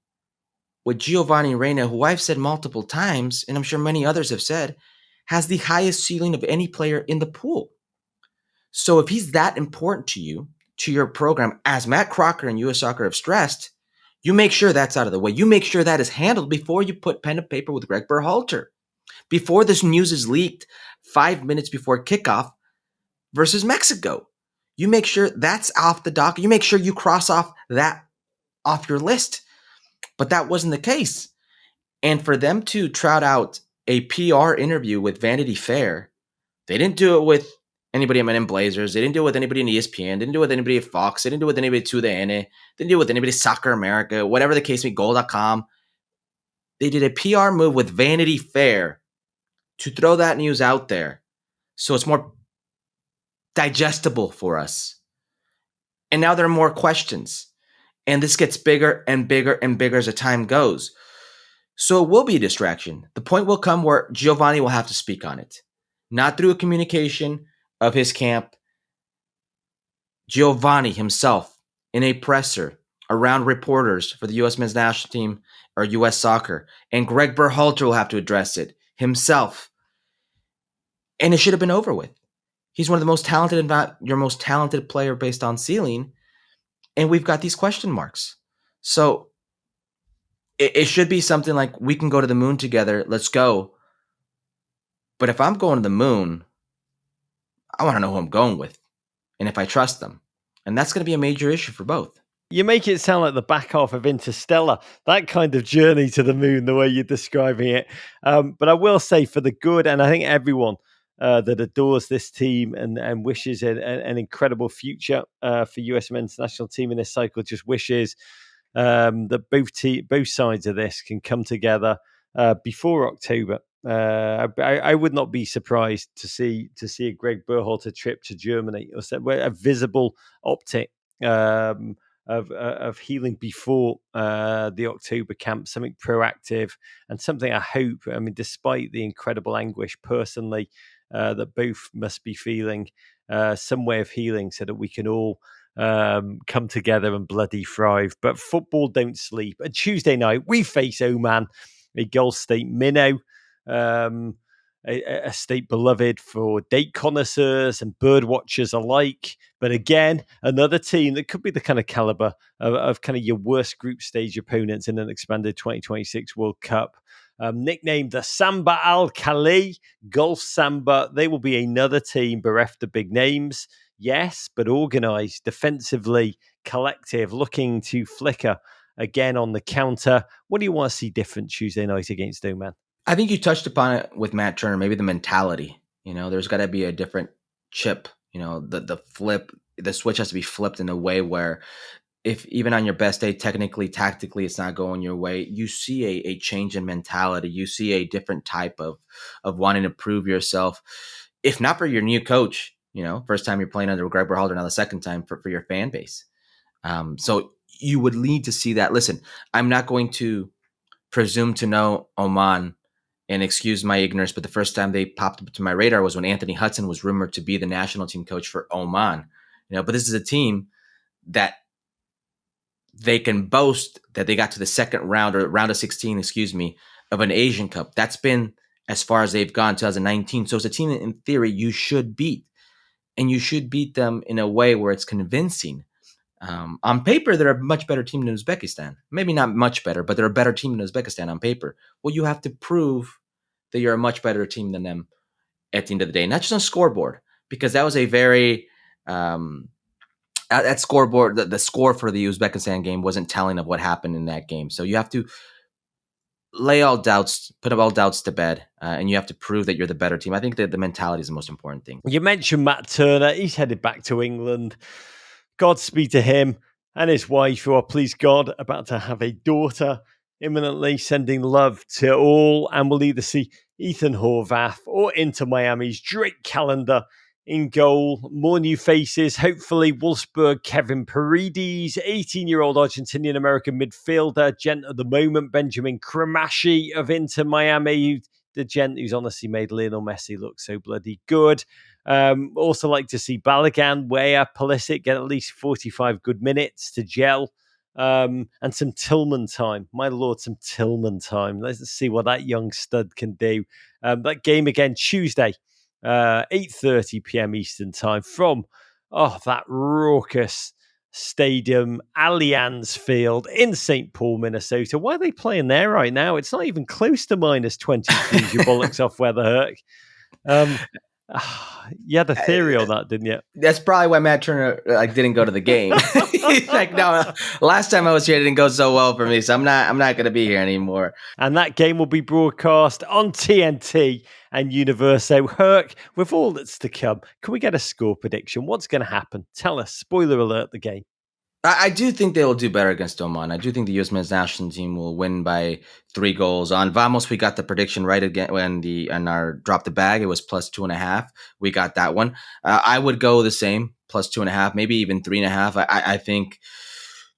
with Giovanni Reina, who I've said multiple times, and I'm sure many others have said, has the highest ceiling of any player in the pool. So if he's that important to you, to your program, as Matt Crocker and US Soccer have stressed, you make sure that's out of the way. You make sure that is handled before you put pen to paper with Gregg Berhalter. Before this news is leaked 5 minutes before kickoff versus Mexico. You make sure that's off the docket. You make sure you cross off that off your list. But that wasn't the case. And for them to trot out a PR interview with Vanity Fair, they didn't do it with anybody at Men in Blazers. They didn't do it with anybody in ESPN. They didn't do it with anybody at Fox. They didn't do it with anybody at TUDN. They didn't do it with anybody at Soccer America, whatever the case may be, Goal.com. They did a PR move with Vanity Fair to throw that news out there so it's more digestible for us. And now there are more questions. And this gets bigger and bigger and bigger as the time goes. So it will be a distraction. The point will come where Giovanni will have to speak on it. Not through a communication of his camp. Giovanni himself in a presser around reporters for the U.S. men's national team or U.S. soccer. And Gregg Berhalter will have to address it himself. And it should have been over with. He's one of the most talented, if not your most talented player based on ceiling. And we've got these question marks. So it should be something like, we can go to the moon together. Let's go. But if I'm going to the moon, I want to know who I'm going with and if I trust them. And that's going to be a major issue for both. You make it sound like the back half of Interstellar, that kind of journey to the moon, the way you're describing it. But I will say, for the good, and I think everyone that adores this team and wishes an incredible future for USMNT's national team in this cycle, just wishes that both sides of this can come together before October. I would not be surprised to see a Gregg Berhalter trip to Germany, or a visible optic of healing before the October camp, something proactive and something I hope, despite the incredible anguish personally that both must be feeling, some way of healing so that we can all come together and bloody thrive. But football don't sleep. And Tuesday night, we face Oman, a Gulf state minnow. A state beloved for date connoisseurs and bird watchers alike. But again, another team that could be the kind of caliber of kind of your worst group stage opponents in an expanded 2026 World Cup. Nicknamed the Samba Al-Khali, Gulf Samba, they will be another team bereft of big names, yes, but organised, defensively, collective, looking to flicker again on the counter. What do you want to see different Tuesday night against Oman? I think you touched upon it with Matt Turner, maybe the mentality. There's got to be a different chip. The switch has to be flipped in a way where if even on your best day, technically, tactically, it's not going your way, you see a change in mentality. You see a different type of wanting to prove yourself. If not for your new coach, first time you're playing under Gregg Berhalter, now the second time for your fan base. So you would need to see that. Listen, I'm not going to presume to know Oman and excuse my ignorance, but the first time they popped up to my radar was when Anthony Hudson was rumored to be the national team coach for Oman. But this is a team that they can boast that they got to the second round or round of 16, of an Asian Cup. That's been as far as they've gone, 2019. So it's a team that in theory you should beat, and you should beat them in a way where it's convincing. On paper, they're a much better team than Uzbekistan. Maybe not much better, but they're a better team than Uzbekistan on paper. Well, you have to prove that you're a much better team than them at the end of the day, not just on scoreboard, because that was a very that scoreboard, the score for the Uzbekistan game wasn't telling of what happened in that game. So you have to put all doubts to bed, and you have to prove that you're the better team. I think that the mentality is the most important thing. You mentioned Matt Turner. He's headed back to England. Godspeed to him and his wife, who are, please God, about to have a daughter imminently. Sending love to all, and we'll either see Ethan Horvath or Inter Miami's Drake Callender in goal. More new faces, hopefully. Wolfsburg, Kevin Paredes, 18-year-old Argentinian-American midfielder, gent at the moment, Benjamin Kramashi of Inter Miami, the gent who's honestly made Lionel Messi look so bloody good. Also like to see Balogun, Weah, Pulisic get at least 45 good minutes to gel. And some Tillman time. My lord, some Tillman time. Let's see what that young stud can do. That game again Tuesday, 8:30 p.m. Eastern time from that raucous stadium, Allianz Field in St. Paul, Minnesota. Why are they playing there right now? It's not even close to minus 20 degrees. Your bollocks off weather, Herc. You had a theory on that, didn't you? That's probably why Matt Turner didn't go to the game. He's like, no, last time I was here, it didn't go so well for me, so I'm not going to be here anymore. And that game will be broadcast on TNT and Universo. Herc, with all that's to come, can we get a score prediction? What's going to happen? Tell us. Spoiler alert, the game. I do think they will do better against Oman. I do think the U.S. men's national team will win by 3 goals. On Vamos, we got the prediction right again on our drop the bag. It was plus 2.5. We got that one. I would go the same, plus 2.5, maybe even 3.5. I think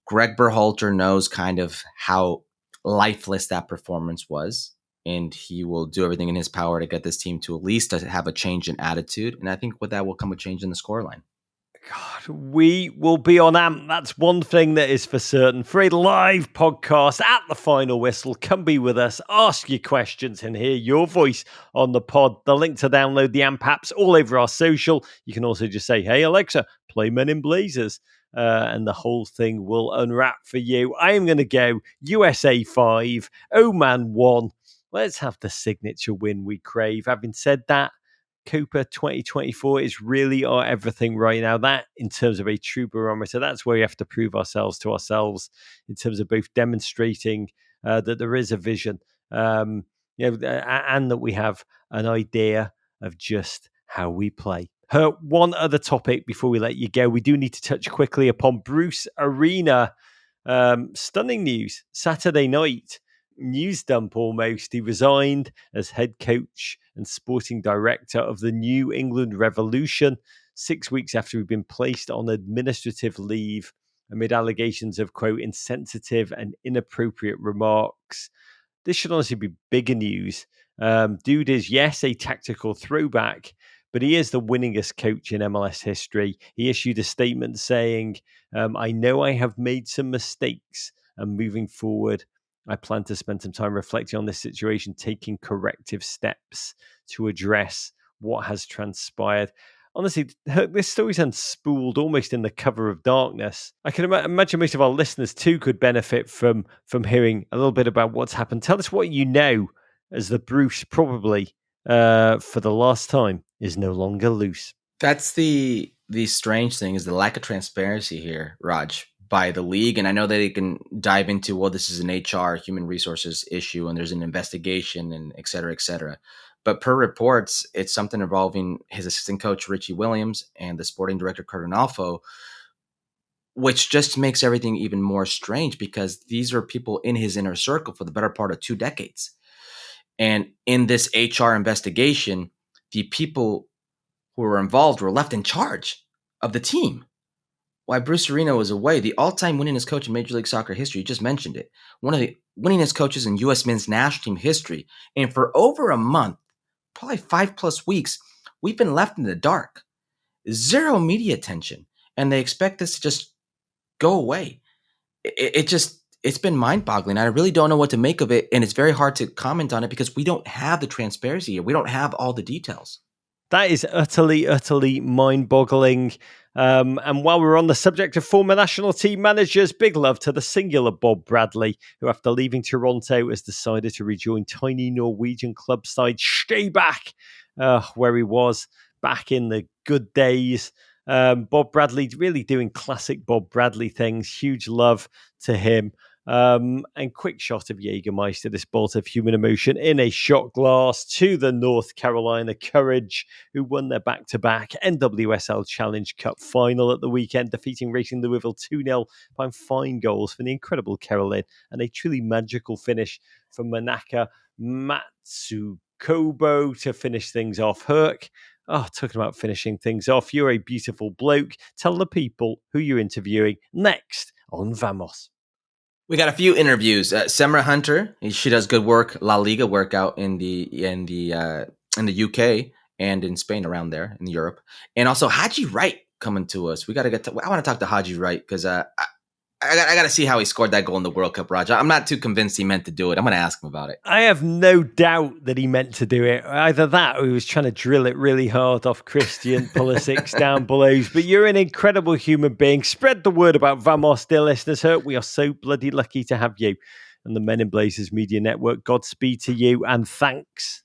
Gregg Berhalter knows kind of how lifeless that performance was, and he will do everything in his power to get this team to at least have a change in attitude. And I think with that will come a change in the scoreline. God, we will be on AMP. That's one thing that is for certain. For a live podcast at the final whistle, come be with us, ask your questions, and hear your voice on the pod. The link to download the AMP apps all over our social. You can also just say, hey, Alexa, play Men in Blazers. And the whole thing will unwrap for you. I am going to go USA 5, Oman 1. Let's have the signature win we crave. Having said that, Copa 2024 is really our everything right now. That, in terms of a true barometer, that's where we have to prove ourselves to ourselves in terms of both demonstrating that there is a vision, and that we have an idea of just how we play. One other topic before we let you go. We do need to touch quickly upon Bruce Arena. Stunning news. Saturday night, news dump almost. He resigned as head coach and sporting director of the New England Revolution 6 weeks after he'd been placed on administrative leave amid allegations of, quote, insensitive and inappropriate remarks. This should honestly be bigger news. Dude is, yes, a tactical throwback, but he is the winningest coach in MLS history. He issued a statement saying, I know I have made some mistakes, and moving forward, I plan to spend some time reflecting on this situation, taking corrective steps to address what has transpired. Honestly, this story's unspooled almost in the cover of darkness. I can imagine most of our listeners too could benefit from hearing a little bit about what's happened. Tell us what you know, as the Bruce probably, for the last time, is no longer loose. That's the strange thing, is the lack of transparency here, Raj. by the league. And I know that they can dive into, well, this is an HR, human resources issue, and there's an investigation and et cetera, et cetera. But per reports, it's something involving his assistant coach, Richie Williams, and the sporting director, Kurt Onalfo, which just makes everything even more strange because these are people in his inner circle for the better part of 2 decades. And in this HR investigation, the people who were involved were left in charge of the team. While Bruce Arena was away, the all-time winningest coach in Major League Soccer history, you just mentioned it, one of the winningest coaches in U.S. men's national team history. And for over a month, probably 5+ weeks, we've been left in the dark. Zero media attention. And they expect this to just go away. It's been mind-boggling. I really don't know what to make of it. And it's very hard to comment on it because we don't have the transparency here. We don't have all the details. That is utterly, utterly mind-boggling. And while we're on the subject of former national team managers, big love to the singular Bob Bradley, who after leaving Toronto has decided to rejoin tiny Norwegian club side Stabæk, where he was back in the good days. Bob Bradley really doing classic Bob Bradley things. Huge love to him. And quick shot of Jägermeister, this bolt of human emotion in a shot glass to the North Carolina Courage, who won their back-to-back NWSL Challenge Cup final at the weekend, defeating Racing Louisville 2-0 by fine goals for the incredible Carolyn, and a truly magical finish for Manaka Matsukobo to finish things off. Herc, talking about finishing things off, you're a beautiful bloke. Tell the people who you're interviewing next on Vamos. We got a few interviews. Semra Hunter, she does good work, La Liga workout in the UK and in Spain, around there in Europe, and also Haji Wright coming to us. We got to I want to talk to Haji Wright because I got to see how he scored that goal in the World Cup, Raj. I'm not too convinced he meant to do it. I'm going to ask him about it. I have no doubt that he meant to do it. Either that or he was trying to drill it really hard off Christian Pulisic down below. But you're an incredible human being. Spread the word about Vamos, dear listeners. Herc, we are so bloody lucky to have you and the Men in Blazers Media Network. Godspeed to you and thanks.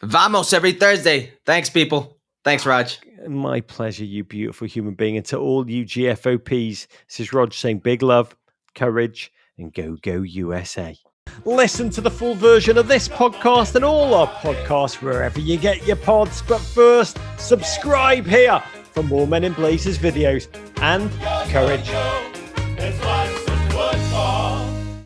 Vamos every Thursday. Thanks, people. Thanks, Raj. My pleasure, you beautiful human being. And to all you GFOPs, this is Rog saying big love, courage, and go USA. Listen to the full version of this podcast and all our podcasts wherever you get your pods. But first, subscribe here for more Men in Blazers videos and courage.